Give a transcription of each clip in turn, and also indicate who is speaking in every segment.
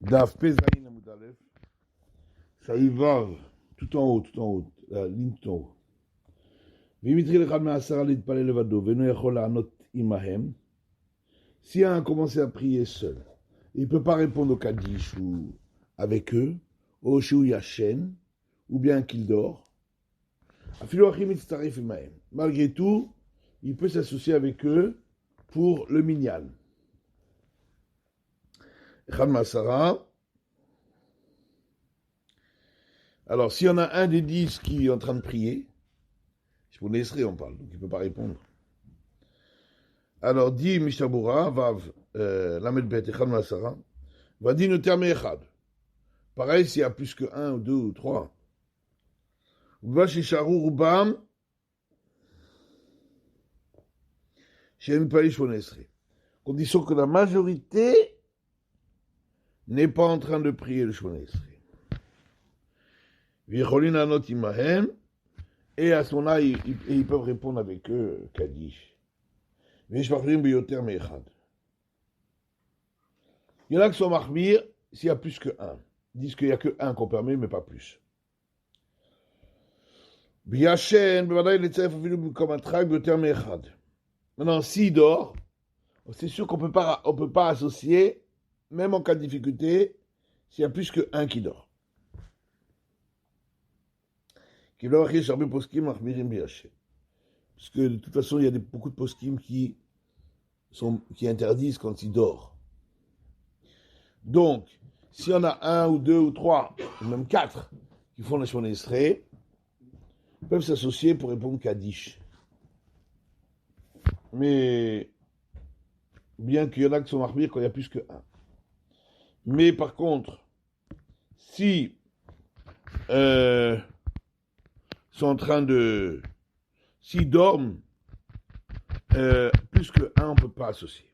Speaker 1: Daf Pezaïn Amud Aleph, ça y va tout en haut, la ligne tout en haut. Vimitri lechad me'asara litpalel levado, veno yachol la'anot imahem. Si un a commencé à prier seul, il ne peut pas répondre au Kaddish ou avec eux, au Shu Yashen, ou bien qu'il dort. Malgré tout, il peut s'associer avec eux pour le minyan. Echad Masara. Alors, s'il y en a un des 10 qui est en train de prier, c'est pour l'Esré on parle, donc il ne peut pas répondre. Alors, dit Mishabura, Vav, Lamed Bet, Echad Masara, va dire le terme Echad. Pareil, s'il y a plus que 1 ou 2 ou 3. Vashisharu Rubam, Shem Paish Fonesré. Condition que la majorité n'est pas en train de prier le Shmonesré. Vicholina Not Imahem, et à ce moment-là, ils peuvent répondre avec eux, Kaddish. Vishmachrim Biyoter Mechad. Il y en a qui sont marmir s'il y a plus que 1. Ils disent qu'il n'y a que 1 qu'on permet, mais pas plus. Biyachen, Bevadaï Letzef, comme un trac, Biyoter Mechad. Maintenant, s'il dort, c'est sûr qu'on ne peut pas associer, même en cas de difficulté, s'il y a plus que 1 qui dort. Parce que de toute façon, il y a beaucoup de poskim qui interdisent quand il dort. Donc, s'il y en a 1 ou 2 ou 3, ou même 4 qui font la Shmonesré, ils peuvent s'associer pour répondre Kaddish. Mais, bien qu'il y en a qui sont marmir quand il y a plus que 1. Mais par contre, si sont en train de... S'ils dorment, plus que 1, on ne peut pas associer.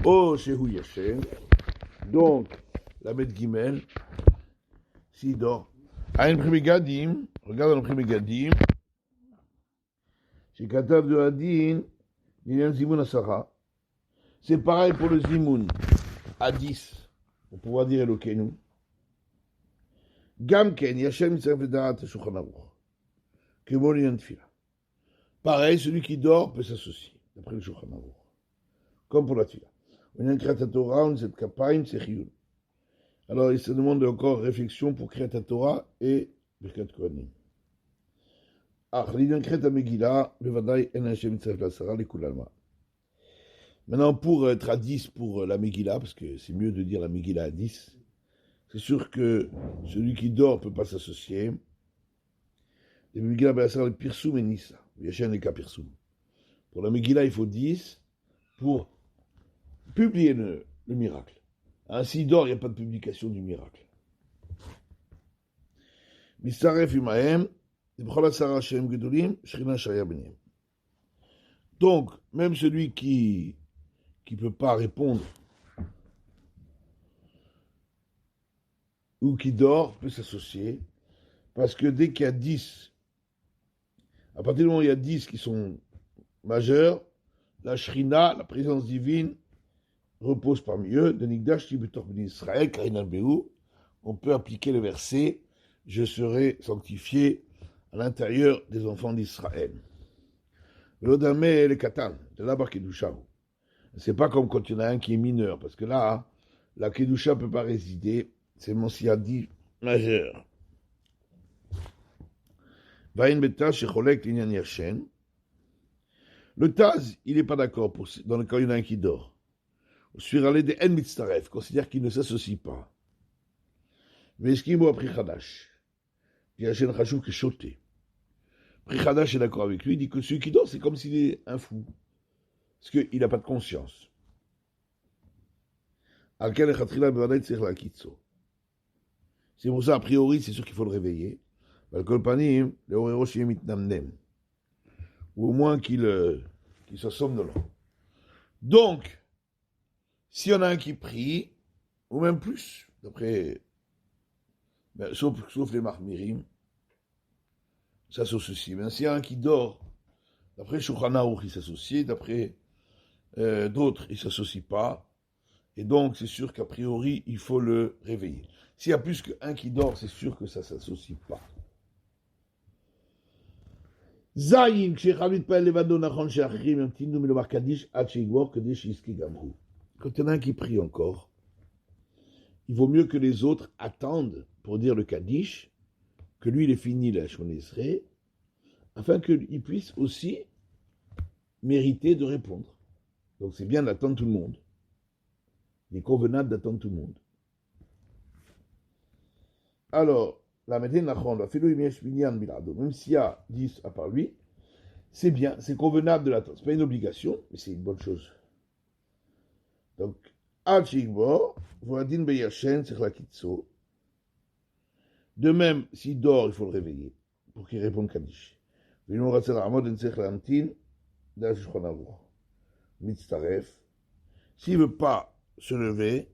Speaker 1: Oh, Shehu Yashen. Donc, la Beth Gimel, s'il dort. Aïn Primigadim, regarde dans le Primigadim, chez Katav de Hadin, il y a un Zimoun Asara. C'est pareil pour le Zimoun, à 10, pour pouvoir dire Elokeinu. Gamken, Yashem Mitzvah Vedat Shulchan Aruch. Kemolian Tfila. Pareil, celui qui dort peut s'associer, d'après le Shulchan Aruch. Comme pour la Tfila. On a un Kriyat Torah, on cette Kapaim, c'est Chiyun. Alors, il se demande encore réflexion pour Kriyat Torah et Birkat Kohanim. Ah, l'idée Kriyat Megillah, Bevadaï, En Hashem Mitzvah Vedat Lekulalma. Maintenant, pour être à 10 pour la Megillah, parce que c'est mieux de dire la Megillah à 10, c'est sûr que celui qui dort ne peut pas s'associer. Les Megillah, c'est le Pirsum et Nissa. Il y a un cas Pirsum. Pour la Megillah, il faut 10 pour publier le miracle. S'il dort, il n'y a pas de publication du miracle. Misaref Imahem, donc, même celui qui ne peut pas répondre ou qui dort peut s'associer, parce que dès qu'il y a 10, à partir du moment où il y a 10 qui sont majeurs, la Shrina, la présence divine, repose parmi eux. De Nigdash Tibutor Ben Israël, Karinal Behu, on peut appliquer le verset « Je serai sanctifié à l'intérieur des enfants d'Israël ». L'Odame et le Katan, de là-bas Kedusha. C'est pas comme quand il y en a un qui est mineur, parce que là, la Kedusha ne peut pas résider, c'est mon siadi majeur. Vaïn Beta, Shecholek, Linyan Yashen. Le Taz, il n'est pas d'accord dans le cas où il y en a un qui dort. Suralé de En Mitzaref, considère qu'il ne s'associe pas. Veskimo a pris Khadash. Yashen Khashou qui choté. Pris Khadash est d'accord avec lui, il dit que celui qui dort, c'est comme s'il est un fou. Parce qu'il n'a pas de conscience. C'est pour ça, a priori, c'est sûr qu'il faut le réveiller. Ou au moins qu'il soit somnolent. Donc, s'il y en a un qui prie, ou même plus, d'après, sauf les marmirim, ça s'associe. Mais s'il y a un qui dort, d'après Shulchan Aruch, il s'associe, d'après d'autres, il ne s'associe pas. Et donc, c'est sûr qu'a priori, il faut le réveiller. S'il y a plus qu'un qui dort, c'est sûr que ça ne s'associe pas. Zayin, כשחייב להתפלל לבדו נכון שאחרים ימתינו מלומר קדיש עד שיגמור כדי שיזכה גם הוא. Quand il y en a un qui prie encore, il vaut mieux que les autres attendent pour dire le Kaddish, que lui il ait fini la Shemona Esrei, afin qu'il puisse aussi mériter de répondre. Donc c'est bien d'attendre tout le monde. Il est convenable d'attendre tout le monde. Alors, la méthode nachon, même s'il y a 10 à part lui, c'est bien, c'est convenable de l'attendre. C'est pas une obligation, mais c'est une bonne chose. Donc, Ad Shigbo, Voadin Beyashen, c'est la Kitso. De même, s'il dort, il faut le réveiller pour qu'il réponde Kaddish. Vino Ratzal Amod en Sech Lantin, Dal Shulchan Aruch. Mitztaref. S'il ne veut pas se lever,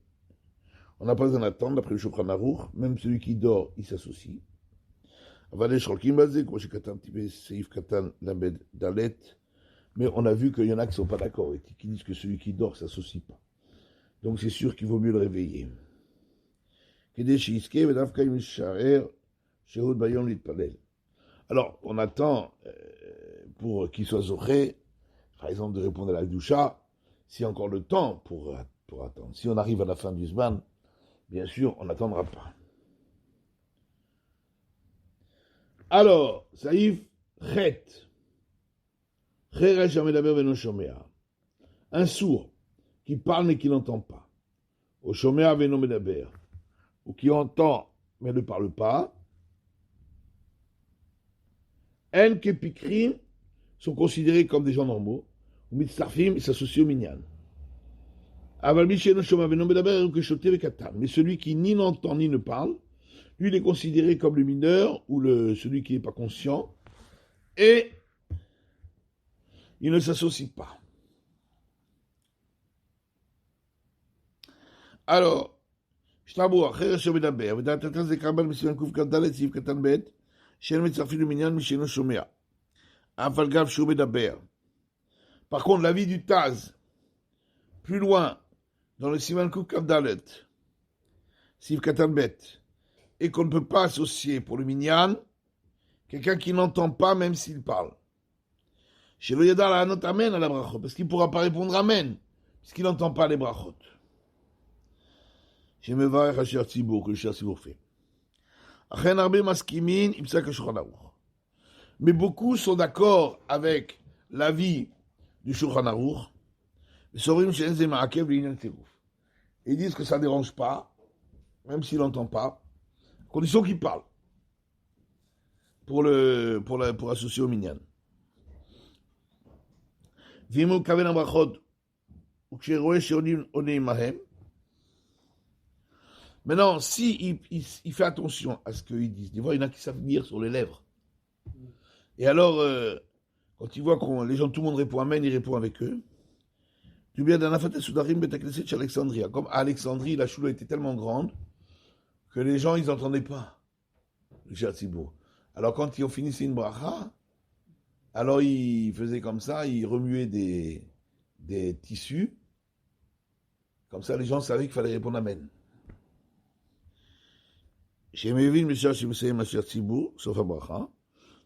Speaker 1: on n'a pas besoin d'attendre, d'après le Shulchan Aruch, même celui qui dort, il s'associe. Mais on a vu qu'il y en a qui ne sont pas d'accord, et qui disent que celui qui dort ne s'associe pas. Donc c'est sûr qu'il vaut mieux le réveiller. Alors, on attend pour qu'il soit zoré, par exemple, de répondre à la doucha, s'il y a encore le temps pour attendre. Si on arrive à la fin du Zman, bien sûr, on n'attendra pas. Alors, Saïf, Chet. Un sourd qui parle mais qui n'entend pas. Au Shomea veno medaber. Ou qui entend mais ne parle pas. En kepikrim sont considérés comme des gens normaux. Ou mitzarfim, ils s'associent au minyan. Mais celui qui ni n'entend ni ne parle, lui il est considéré comme le mineur ou celui qui n'est pas conscient et il ne s'associe pas. Alors, שטבור, אחר אשר מדבר, ודעת התן זה קרבן בסימן קד סעיף קטן ב' שאין מצרפים למניין מי שאינו שומע. אף על גב שהוא מדבר. Par contre, l'avis du Taz, plus loin, dans le Siman Kuf Kavdalet, Sif Katanbet, et qu'on ne peut pas associer pour le minyan, quelqu'un qui n'entend pas même s'il parle. Chez le Yadar la Hanot Amen à la brachot, parce qu'il ne pourra pas répondre Amen, puisqu'il n'entend pas les brachot. Chez Mevarech Asher Tzibour, que le Cher Tzibour fait. Achen Arbe Maskimin, Ipsak Shulchan Aruch. Mais beaucoup sont d'accord avec l'avis du Shulchan Aruch. Ils disent que ça ne dérange pas, même s'il n'entend pas, à condition qu'il parle, pour associer au minyan. Maintenant, si il fait attention à ce qu'ils disent, des fois il y en a qui savent lire sur les lèvres. Et alors, quand il voit que tout le monde répond Amen, il répond avec eux. Tu viens d'un affaire Soudarim Betakneset chez Alexandrie. Comme à Alexandrie, la choula était tellement grande que les gens, ils n'entendaient pas le Cher Tzibour. Alors quand ils ont fini une bracha, alors ils faisaient comme ça, ils remuaient des tissus. Comme ça, les gens savaient qu'il fallait répondre Amen. Chez Mevin, le Cher Tzibour, sauf la bracha.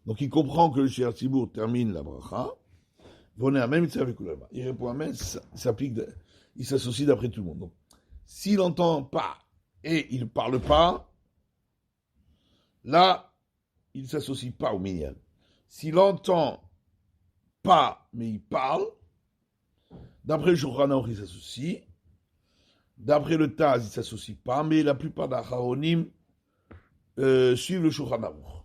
Speaker 1: Donc il comprend que le Cher Tzibour termine la bracha. Il répond Amen, il s'associe d'après tout le monde. Donc, s'il n'entend pas et il ne parle pas, là, il ne s'associe pas au minyan. S'il n'entend pas, mais il parle, d'après le Shulchan Aruch, il s'associe, d'après le Taz, il ne s'associe pas, mais la plupart d'Acharonim suivent le Shulchan Aruch.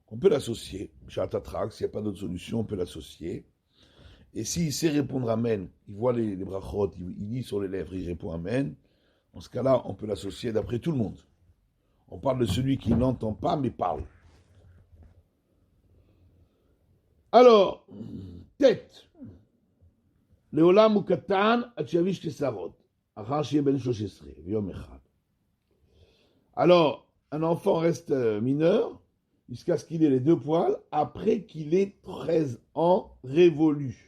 Speaker 1: On peut l'associer, chez Atatrak, s'il n'y a pas d'autre solution, on peut l'associer. Et s'il sait répondre Amen, il voit les brachot, il lit sur les lèvres, il répond Amen, en ce cas-là, on peut l'associer d'après tout le monde. On parle de celui qui n'entend pas, mais parle. Alors, tête. Leolam ou katan, atchavish tesarot. Achar shiye ben 13, yom echad. Alors, un enfant reste mineur, jusqu'à ce qu'il ait les 2 poils, après qu'il ait 13 ans révolus.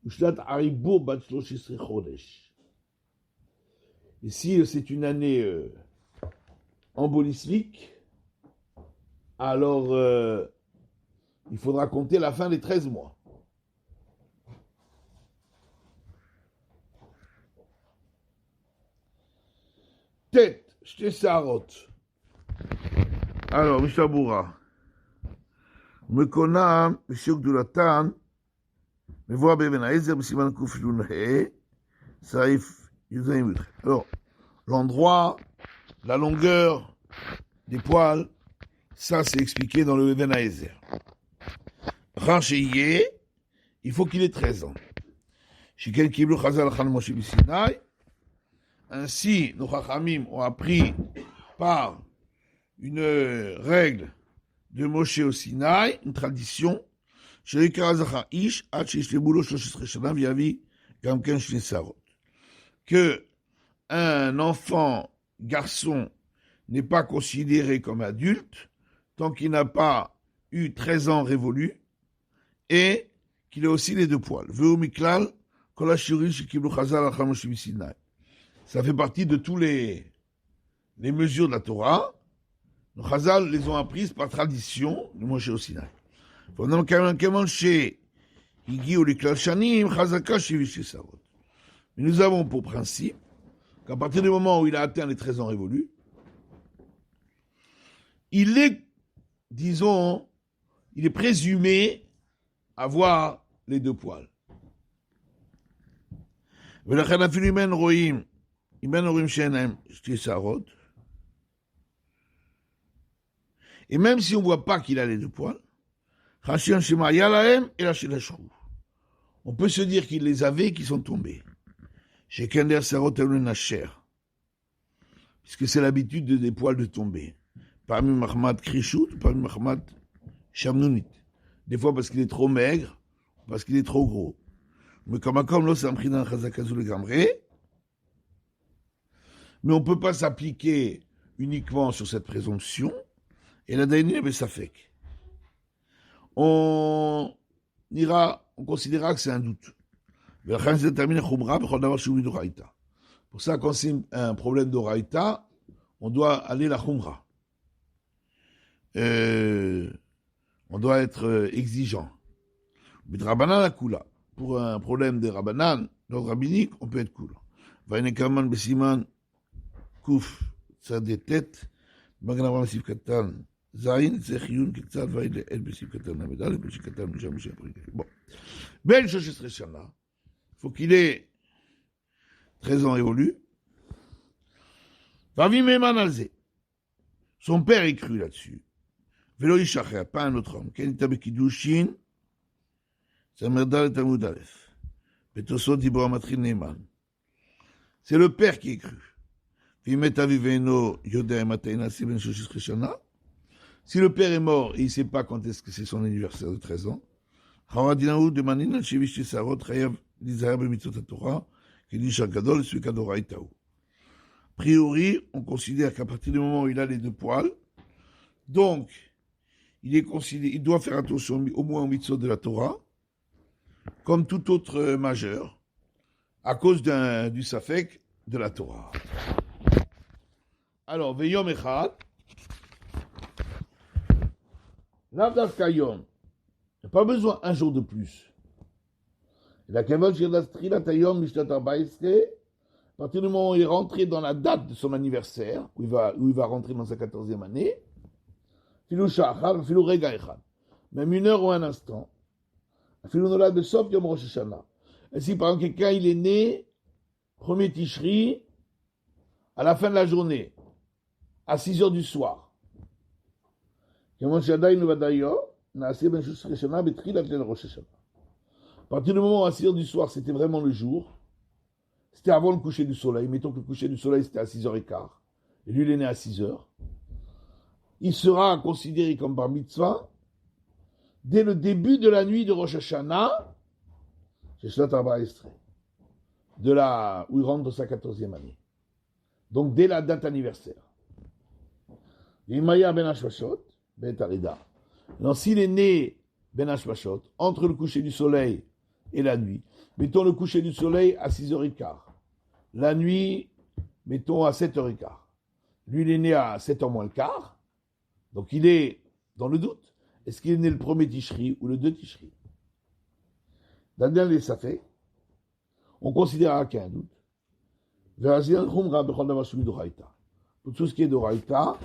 Speaker 1: Ushlat Haribur bat 13 chodesh. Et si c'est une année embolismique, alors il faudra compter la fin des 13 mois. Tête, j'te sarot. Alors, Mishabura. Mekona, Meshuk Dulatan, Mevoa Beben Haezer, Mesiman Kouf Yunhe, Saif Yuzaim. Alors, l'endroit, la longueur des poils, ça c'est expliqué dans le Beben Haezer. Rancheye, il faut qu'il ait 13 ans. Shiken Kiblu Chazal Khan Moshe Bisinaï. Ainsi, nos Chachamim ont appris par une règle de Moshe au Sinaï, une tradition, que un enfant garçon n'est pas considéré comme adulte tant qu'il n'a pas eu 13 ans révolus et qu'il a aussi les deux poils. Ça fait partie de tous les mesures de la Torah. Les Chazal les ont apprises par tradition de Moshe au Sinaï. Mais nous avons pour principe qu'à partir du moment où il a atteint les 13 ans révolus, il est, disons, il est présumé avoir les deux poils. Et même si on ne voit pas qu'il a les deux poils, on peut se dire qu'il les avait et qu'ils sont tombés. Puisque c'est l'habitude des poils de tomber. Parmi Mahmad Krishut, parmi Mahmad Shamnunit. Des fois parce qu'il est trop maigre, parce qu'il est trop gros. Mais comme l'eau s'est pris dans le Gamré, mais on ne peut pas s'appliquer uniquement sur cette présomption, et la Daïnine est Safek. On considérera que c'est un doute. Pour ça, quand c'est un problème d'Oraïta, on doit aller la Khumra. On doit être exigeant. Mais Rabbanan la Kula. Pour un problème de Rabbanan, d'ordre rabbinique, on peut être cool. Vainekaman Besiman Kouf, ça des têtes, Magnavam Sivkatan, Zain, Zechiyun, Kektsad, Vaïd, El Besivkatan, Namedal, El Besivkatan, Mujamouché, bon. Ben Shoshestre Shana, il faut qu'il ait 13 ans évolus. Vavi Meman Alze. Son père est cru là-dessus. Velo Ishacher, pas un autre homme. Kenita Bekidushin, Samerdal et Amud Aleph. Betoso Dibor Amatrin Neyman. C'est le père qui est cru. Si le père est mort et il ne sait pas quand est-ce que c'est son anniversaire de 13 ans, a priori, on considère qu'à partir du moment où il a les deux poils, donc il doit faire attention au moins au mitzvot de la Torah, comme tout autre majeur, à cause du safek de la Torah. Alors, Veyom Echad, Lavdafkayom, il n'y a pas besoin un jour de plus. La Kevon Shirdastrila Tayom Mishtat Arbaïste, à partir du moment où il est rentré dans la date de son anniversaire, où il va rentrer dans sa 14e année, Filou Shachar, Filou Rega Echad, même une heure ou un instant, Filou Nolad de Sof Yom Rosh Hashanah. Et si par exemple quelqu'un il est né, premier Tishri, à la fin de la journée, à 6 heures du soir. À partir du moment où à 6 heures du soir, c'était vraiment le jour, c'était avant le coucher du soleil, mettons que le coucher du soleil c'était à 6h15, et lui il est né à 6 heures, il sera considéré comme bar mitzvah dès le début de la nuit de Rosh Hashanah, où il rentre dans sa 14e année. Donc dès la date anniversaire. Imaya ben Hashmashot, ben Tarida. Donc s'il est né ben Hashmashot, entre le coucher du soleil et la nuit, mettons le coucher du soleil à 6h15, la nuit mettons à 7h15. Lui, il est né à 7h moins le quart, donc il est dans le doute. Est-ce qu'il est né le premier Tishri ou le 2 Tishri? Daniel et Safé, on considérera qu'il y a un doute. Pour tout ce qui est d'Oraïta,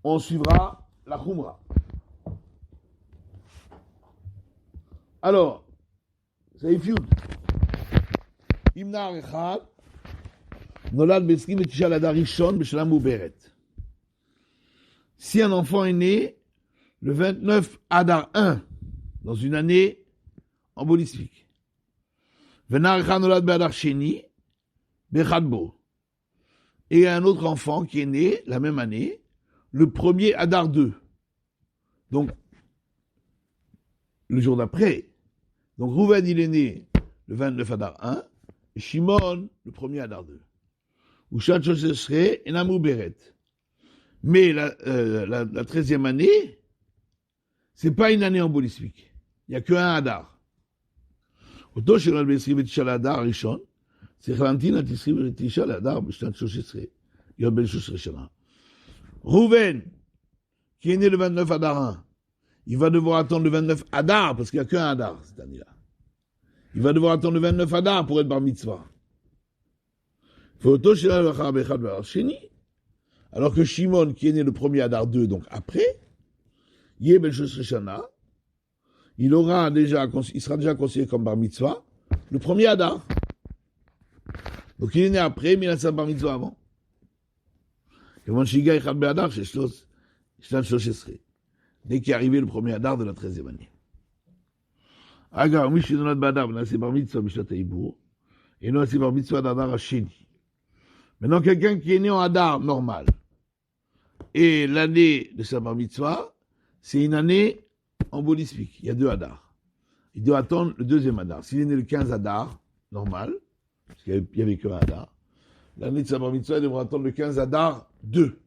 Speaker 1: on suivra la Khumra. Alors, c'est Fiud. Imnar Echad, Nolad Beskim et Tishal Adar Rishon, Beshalam Uberet. Si un enfant est né le 29 Adar 1, dans une année embolismique, Venar Echad Nolad Be'adar Sheni, Bechadbo. Et un autre enfant qui est né la même année, le premier Adar 2. Donc, le jour d'après. Donc, Rouven, il est né le 29 Adar 1, et Shimon, le premier Adar 2. Ou Shachosesre et Namou Beret. Mais la 13e année, c'est pas une année embolismique. Il n'y a qu'un Adar. Auto chez l'Albesri Betishal Adar Rishon, c'est Chalantin Atisri Betishal Adar B'Shnat Shoshesre. Yod Ben Shoshesre Shana. Rouven, qui est né le 29 Adar 1, il va devoir attendre le 29 Adar, parce qu'il n'y a qu'un Adar cette année-là. Il va devoir attendre le 29 Adar pour être bar mitzvah. Alors que Shimon, qui est né le premier Adar 2, donc après, il sera déjà considéré comme bar mitzvah le premier Adar. Donc il est né après, mais il a sa bar mitzvah avant. Dès qu'il est arrivé le premier Adar de la 13e année. Agar, oui, je suis dans notre Badar, mais là c'est bar mitzvah, Mishnat Haïbour. Et non, c'est bar mitzvah d'Adar Hasheni. Maintenant, quelqu'un qui est né en Adar normal, et l'année de sa bar mitzvah, c'est une année embolismique. Il y a 2 Adar. Il doit attendre le 2e Adar. S'il est né le 15 Adar, normal, parce qu'il n'y avait qu'un Adar, l'année de sa bar mitzvah, il devra attendre le 15 Adar 2.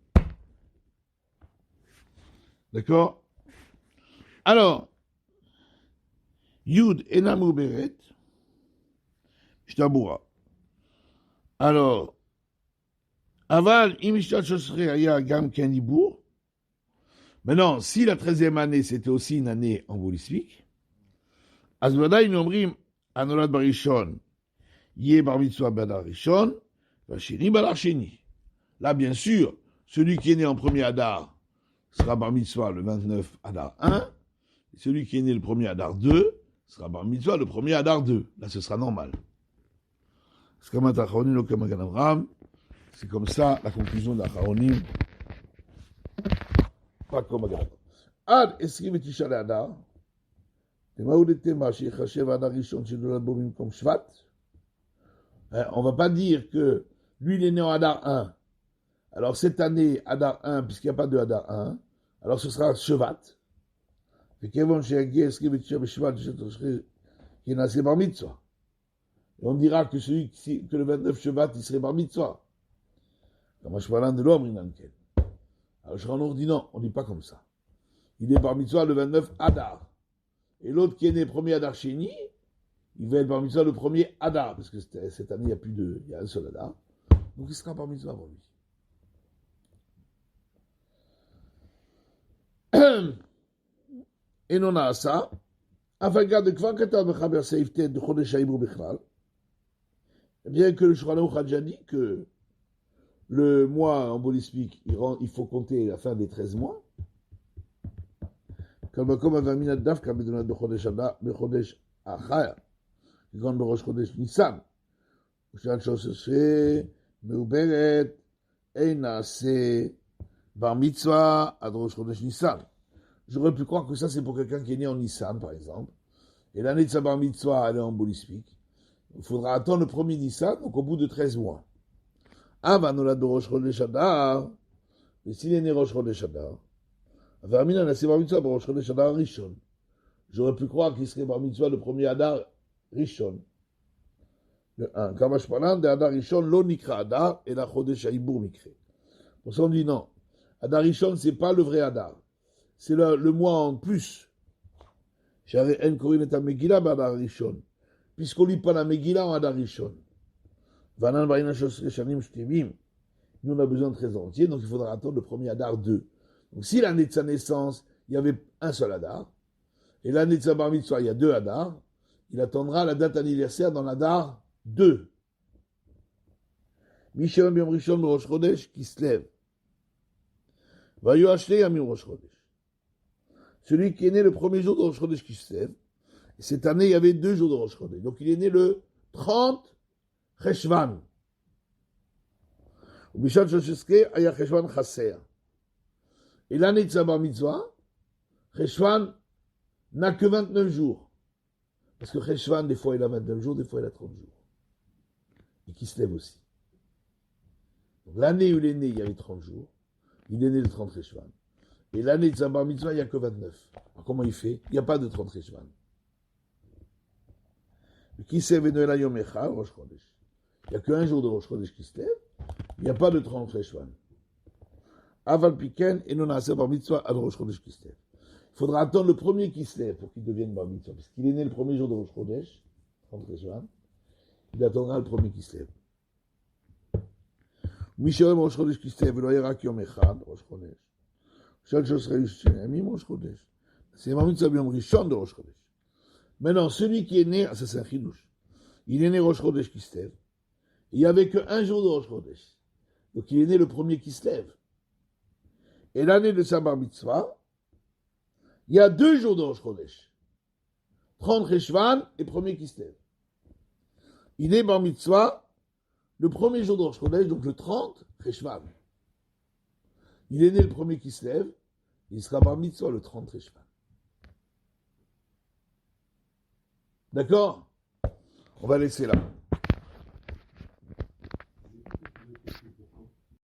Speaker 1: D'accord? Alors, Yud Enamou Beret, Shtaboura. Alors, Aval, Imishtat Shosre Aya Gam Kenibour. Maintenant, si la 13e année, c'était aussi une année embolismique, Azvada, ils nombrent Anolad Barishon, Yé Bar Mitzvah Badar Rishon, Vachini Badar Sheni. Là, bien sûr, celui qui est né en premier Adar sera Bar Mitzvah le 29 Adar 1, et celui qui est né le premier Adar 2 sera Bar Mitzvah le premier Adar 2. Là, ce sera normal. C'est comme ça la conclusion d'Acharonim. Pas comme Agadam. Ad Esrim et Tisha Adar. On va pas dire que lui, il est né en Adar 1. Alors, cette année, Adar 1, puisqu'il n'y a pas de Adar 1, alors ce sera Shevat. Et on dira que que le 29 Shevat, il serait bar mitzvah. Alors, Shranor dit non, on ne dit pas comme ça. Il est bar mitzvah le 29 Adar. Et l'autre qui est né premier Adar Sheni, il va être bar mitzvah le premier Adar, parce que cette année, il y a un seul Adar. Donc il sera bar mitzvah pour lui. Et non à ça, afin de bien que le Shulchan Aruch a déjà dit que le mois embolismique, il faut compter la fin des 13 mois. Comme Avamina Daf, comme Bedonat Bechodesh Achaya, comme Berosh Chodesh Nissan. Ushan Shoshe, Meuberet, Einase, Bar Mitzvah, Adrosh Chodesh Nissan. J'aurais pu croire que ça, c'est pour quelqu'un qui est né en Nissan, par exemple. Et l'année de sa bar mitzvah, elle est embolismique. Il faudra attendre le premier Nissan, donc au bout de 13 mois. Avanolad de Rosh Chodesh Adar. Et s'il est né Rosh Chodesh Adar, Avamina Nasi Bar Mitzvah, Rosh Chodesh Adar Rishon. J'aurais pu croire qu'il serait bar mitzvah le premier Adar Rishon. Le 1. Kamash Panan de Adar Rishon, lo nikra Adar, et la Chodesh Haïbour mikre. Pour ça, on dit non. Adar Rishon, c'est pas le vrai Adar. C'est le mois en plus. Puisqu'on lit pas la Megillah en Adar Rishon. Vanan Barina Shosre Shanim Shtemim. Nous, on a besoin de 13 ans entiers, donc il faudra attendre le premier Hadar 2. Donc si l'année de sa naissance, il y avait un seul Hadar, et l'année de sa bar mitzvah, il y a 2 Hadar, il attendra la date anniversaire dans l'Hadar 2. Mishon Biom Rishon Rosh Chodesh qui se lève. Vayu Ashlei Amim Rosh Chodesh. Celui qui est né le premier jour de Rosh Chodesh qui se lève. Et cette année, il y avait 2 jours de Rosh Chodesh. Donc il est né le 30 Cheshvan. Ubishad Shosheske Aya Cheshvan Chaser. Et l'année de sa bar mitzvah, Cheshvan n'a que 29 jours. Parce que Cheshvan, des fois, il a 29 jours, des fois, il a 30 jours. Et qui se lève aussi. Donc, l'année où il est né, il y avait 30 jours. Il est né le 30 Cheshvan. Et l'année de sa bar mitzvah, il n'y a que 29. Alors, comment il fait? Il n'y a pas de 30 Cheshvan. Qui se lève Noël Yom Echad, Rosh Chodesh. Il n'y a qu'un jour de Rosh Chodesh qui se lève. Il n'y a pas de 30 Cheshvan. Aval Piken et non assez bar mitzvah ad Rosh Chodesh qui se lève. Il faudra attendre le premier qui se lève pour qu'il devienne bar mitzvah. Parce qu'il est né le premier jour de Rosh Chodesh, 30 Cheshvan. Il attendra le premier qui se lève. Mishalem Rosh Chodesh qui se lève, lo yera Yom Echad, Rosh Chodesh. Shal Shosrei Yamim Rosh Chodesh. C'est bar mitzvah Yom Rishon de Rosh Chodesh. Maintenant, celui qui est né, ça c'est un chidouche. Il est né Rosh Chodesh qui se lève. Il n'y avait qu'un jour de Rosh Chodesh. Donc il est né le premier qui se lève. Et l'année de sa bar mitzvah, il y a 2 jours de Rosh Chodesh. 30 Cheshvan et premier qui se lève. Il est bar mitzvah le premier jour de Rosh Chodesh, donc le 30 Cheshvan. Il est né le premier qui se lève, il sera bar mitzvah le 30 Cheshvan. D'accord? On va laisser là.